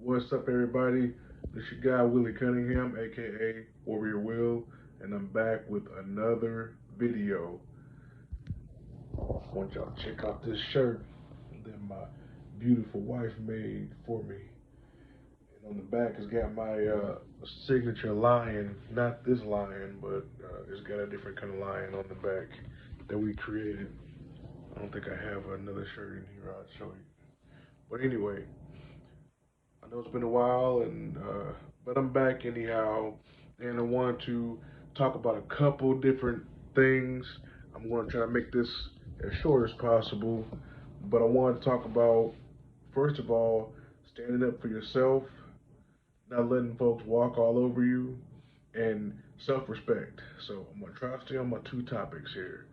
What's up, everybody? This your guy Willie Cunningham, aka Warrior Will, and I'm back with another video. I want y'all to check out this shirt that my beautiful wife made for me. And on the back, it's got my signature lion, not this lion, but it's got a different kind of lion on the back that we created. I don't think I have another shirt in here. I'll show you. But anyway, I know it's been a while, and but I'm back anyhow, and I want to talk about a couple different things. I'm going to try to make this as short as possible, but I want to talk about first of all standing up for yourself, not letting folks walk all over you, and self-respect. So I'm going to try to stay on my two topics here,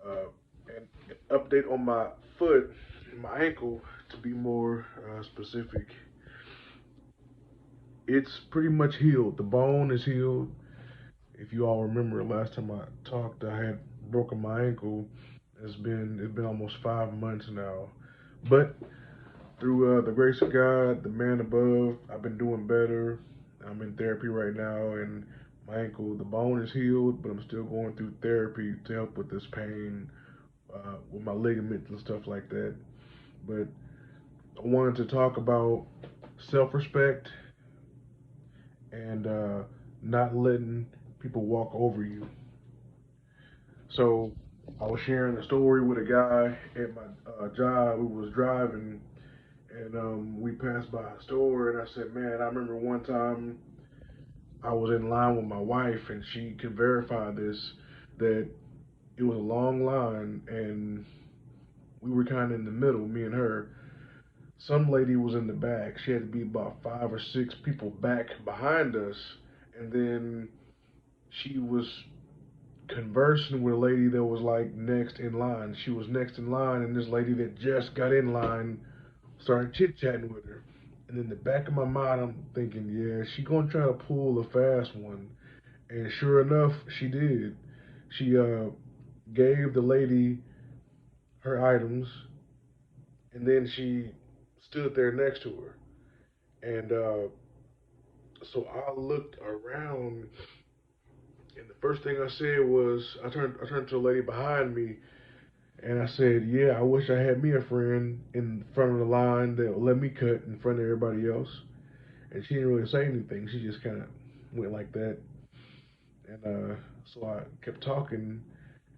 and update on my foot, my ankle, to be more specific. It's pretty much healed. The bone is healed. If you all remember last time I talked, I had broken my ankle. It's been almost 5 months now, but through the grace of God, the man above, I've been doing better. I'm in therapy right now, and my ankle, the bone is healed, but I'm still going through therapy to help with this pain, with my ligaments and stuff like that. But I wanted to talk about self-respect and not letting people walk over you. So I was sharing a story with a guy at my job. We was driving and we passed by a store, and I said, "Man, I remember one time I was in line with my wife, and she can verify this that it was a long line, and we were kind of in the middle, me and her. Some lady was in the back. She had to be about 5 or 6 people back behind us, and then she was conversing with a lady that was like next in line. She was next in line, and this lady that just got in line started chit chatting with her. And in the back of my mind, I'm thinking, yeah, she gonna try to pull a fast one. And sure enough, she did. She gave the lady her items, and then she stood there next to her. And so I looked around, and the first thing I said was, I turned to the lady behind me, and I said, "Yeah, I wish I had me a friend in front of the line that would let me cut in front of everybody else." And she didn't really say anything. She just kind of went like that. And so I kept talking,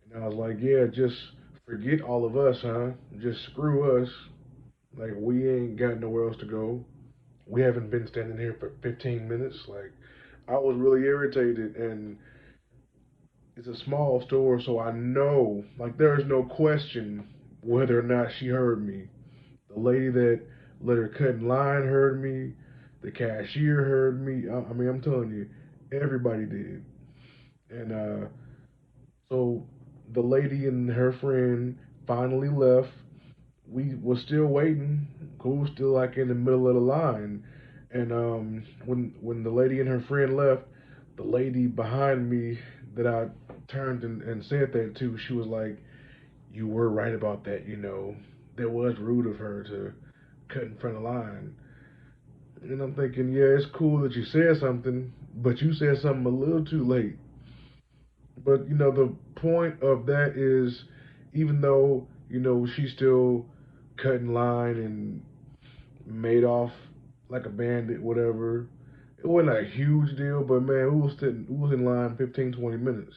and I was like, "Yeah, just forget all of us, huh? Just screw us. Like we ain't got nowhere else to go. We haven't been standing here for 15 minutes." Like I was really irritated, and it's a small store, so I know, like, there is no question whether or not she heard me. The lady that let her cut in line heard me. The cashier heard me. I mean, I'm telling you, everybody did. And so the lady and her friend finally left. We was still waiting. We was still like in the middle of the line. And when the lady and her friend left, the lady behind me that I turned and said that to, she was like, "You were right about that. You know, that was rude of her to cut in front of the line." And I'm thinking, yeah, it's cool that you said something, but you said something a little too late. But the point of that is, even though she still cut in line and made off like a bandit, whatever. It wasn't a huge deal, but man, we was in line 15, 20 minutes.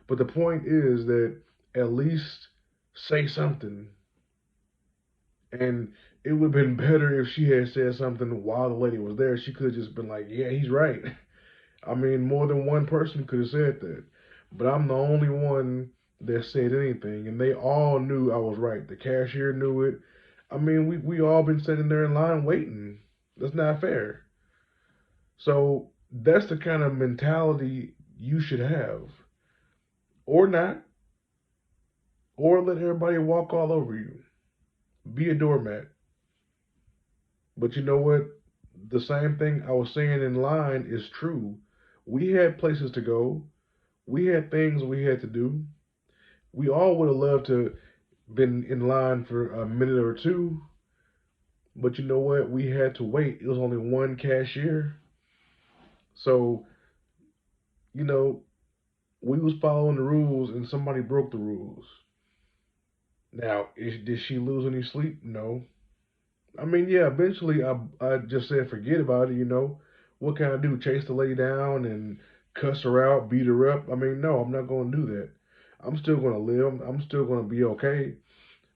But the point is that at least say something. And it would have been better if she had said something while the lady was there. She could have just been like, "Yeah, he's right." I mean, more than one person could have said that. But I'm the only one that said anything, and they all knew I was right. The cashier knew it. I mean, we all been sitting there in line waiting. That's not fair. So that's the kind of mentality you should have, or not, or let everybody walk all over you. Be a doormat. But you know what? The same thing I was saying in line is true. We had places to go. We had things we had to do. We all would have loved to been in line for a minute or two, But you know what? We had to wait. It was only one cashier. So, you know, we was following the rules and somebody broke the rules. Now, did she lose any sleep? No. I mean, yeah, eventually I just said forget about it. What can I do? Chase the lady down and cuss her out, beat her up? I mean, no, I'm not going to do that. I'm still going to live. I'm still going to be okay.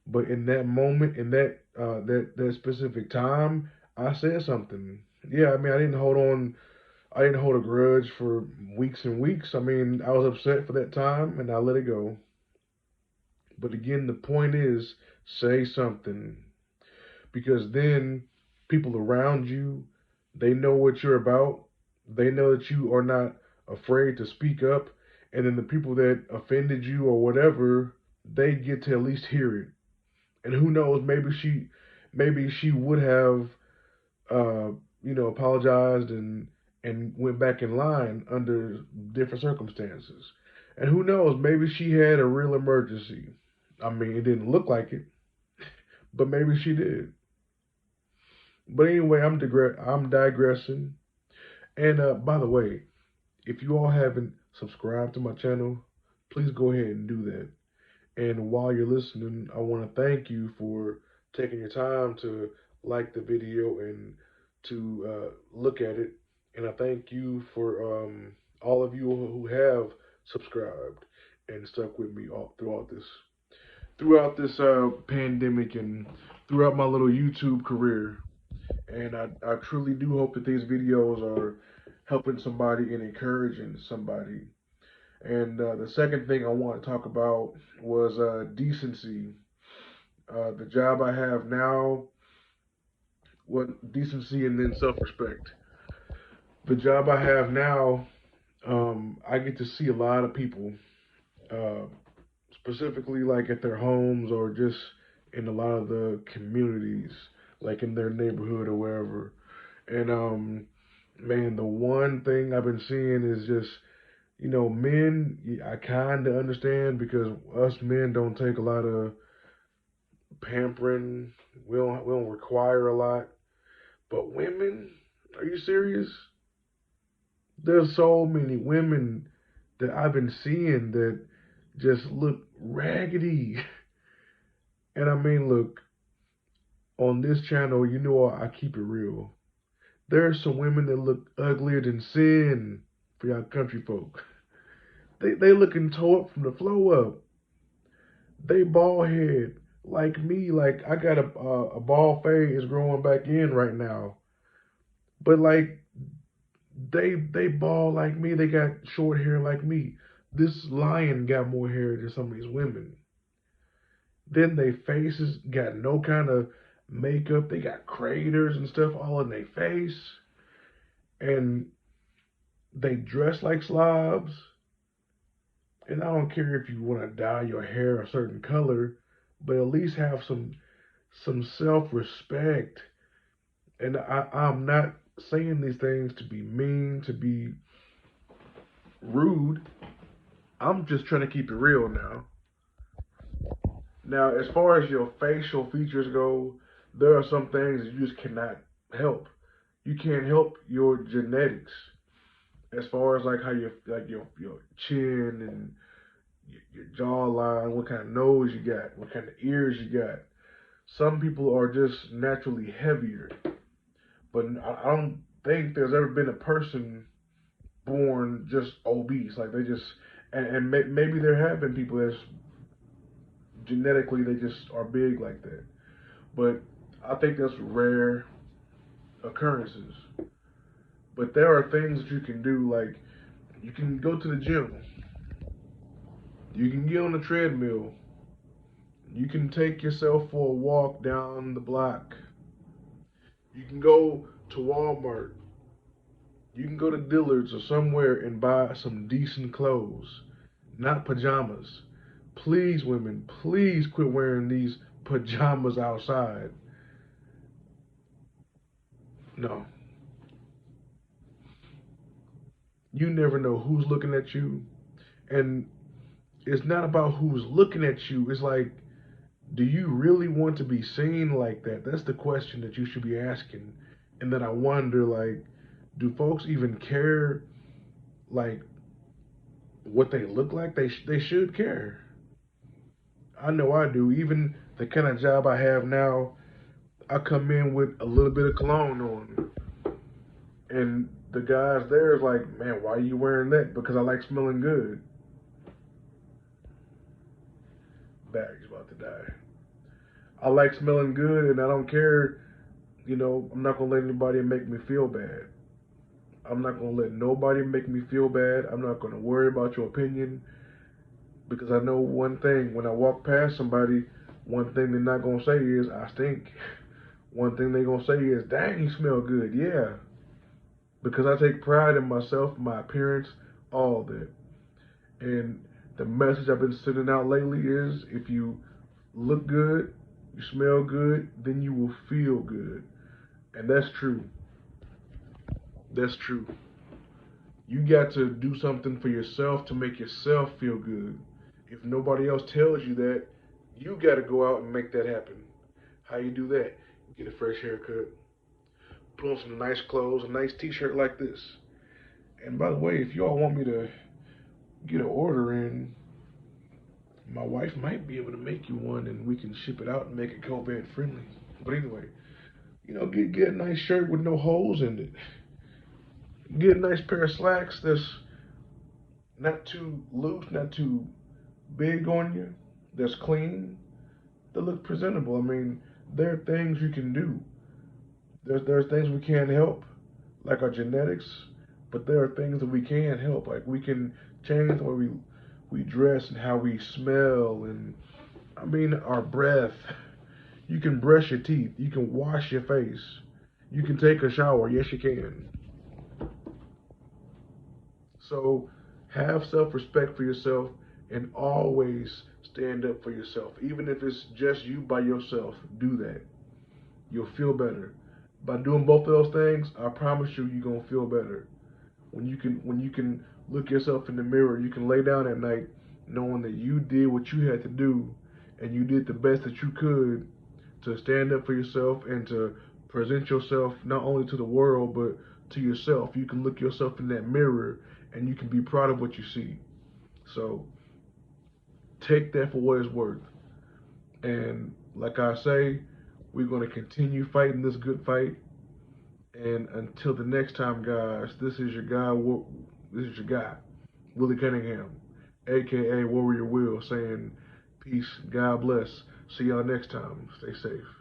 But in that moment, in that specific time, I said something. Yeah, I mean, I didn't hold on. I didn't hold a grudge for weeks and weeks. I mean, I was upset for that time and I let it go. But again, the point is, say something, because then people around you, they know what you're about. They know that you are not afraid to speak up, and then the people that offended you or whatever, they get to at least hear it. And who knows, maybe she would have uh, apologized and went back in line under different circumstances. And who knows, maybe she had a real emergency. I mean, it didn't look like it, but maybe she did. But anyway, I'm digressing. And by the way, if you all haven't subscribed to my channel, please go ahead and do that. And while you're listening, I want to thank you for taking your time to like the video and to look at it. And I thank you for all of you who have subscribed and stuck with me throughout this pandemic and throughout my little YouTube career. And I truly do hope that these videos are helping somebody and encouraging somebody. And the second thing I want to talk about was decency. The job I have now, what decency and then self-respect. The job I have now, I get to see a lot of people, uh, specifically like at their homes or just in a lot of the communities, like in their neighborhood or wherever. And man, the one thing I've been seeing is just, men. I kind of understand because us men don't take a lot of pampering. We don't require a lot. But women, are you serious? There's so many women that I've been seeing that just look raggedy. And I mean, look, on this channel, I keep it real. There are some women that look uglier than sin for y'all country folk. They looking tore up from the flow up. They bald head like me. Like I got a bald fade is growing back in right now. But like they bald like me. They got short hair like me. This lion got more hair than some of these women. Then they faces got no kind of makeup. They got craters and stuff all in their face. And they dress like slobs. And I don't care if you want to dye your hair a certain color, but at least have some self-respect. And I'm not saying these things to be mean, to be rude. I'm just trying to keep it real now. Now, as far as your facial features go, there are some things that you just cannot help. You can't help your genetics. As far as like how your chin and your jawline, what kind of nose you got, what kind of ears you got. Some people are just naturally heavier, but I don't think there's ever been a person born just obese. Like they just, and maybe there have been people that's genetically they just are big like that. But I think that's rare occurrences. But there are things that you can do, like you can go to the gym, you can get on the treadmill, you can take yourself for a walk down the block, you can go to Walmart, you can go to Dillard's or somewhere and buy some decent clothes, not pajamas. Please, women, please quit wearing these pajamas outside. No, you never know who's looking at you. And it's not about who's looking at you. It's like Do you really want to be seen like that? That's the question that you should be asking. And then I wonder, like, do folks even care, like, what they look like? They should care. I know I do. Even the kind of job I have now, I come in with a little bit of cologne on, and the guys there is like, "Man, why are you wearing that?" Because I like smelling good. Barry's about to die. I like smelling good, and I don't care. I'm not gonna let anybody make me feel bad. I'm not gonna let nobody make me feel bad. I'm not gonna worry about your opinion because I know one thing. When I walk past somebody, one thing they're not gonna say is I stink. One thing they're gonna say is, "Dang, you smell good." Yeah, because I take pride in myself, my appearance, all that. And the message I've been sending out lately is if you look good, you smell good, then you will feel good. And that's true. That's true. You got to do something for yourself to make yourself feel good. If nobody else tells you that, you got to go out and make that happen. How you do that? Get a fresh haircut, put on some nice clothes, a nice t-shirt like this. And by the way, if y'all want me to get an order in, my wife might be able to make you one and we can ship it out and make it COVID friendly. But anyway, get a nice shirt with no holes in it. Get a nice pair of slacks that's not too loose, not too big on you, that's clean, that look presentable. I mean, there are things you can do. There's things we can't help, like our genetics, but there are things that we can help. Like we can change the way we dress and how we smell, and I mean our breath. You can brush your teeth. You can wash your face. You can take a shower. Yes, you can. So have self-respect for yourself and always stand up for yourself. Even if it's just you by yourself, do that. You'll feel better. By doing both of those things, I promise you're gonna feel better. When you can look yourself in the mirror, you can lay down at night knowing that you did what you had to do and you did the best that you could to stand up for yourself and to present yourself not only to the world but to yourself. You can look yourself in that mirror and you can be proud of what you see. So take that for what it's worth. And like I say, we're going to continue fighting this good fight. And until the next time, guys, this is your guy. This is your guy, Willie Cunningham, aka Warrior Will, saying peace, God bless. See y'all next time. Stay safe.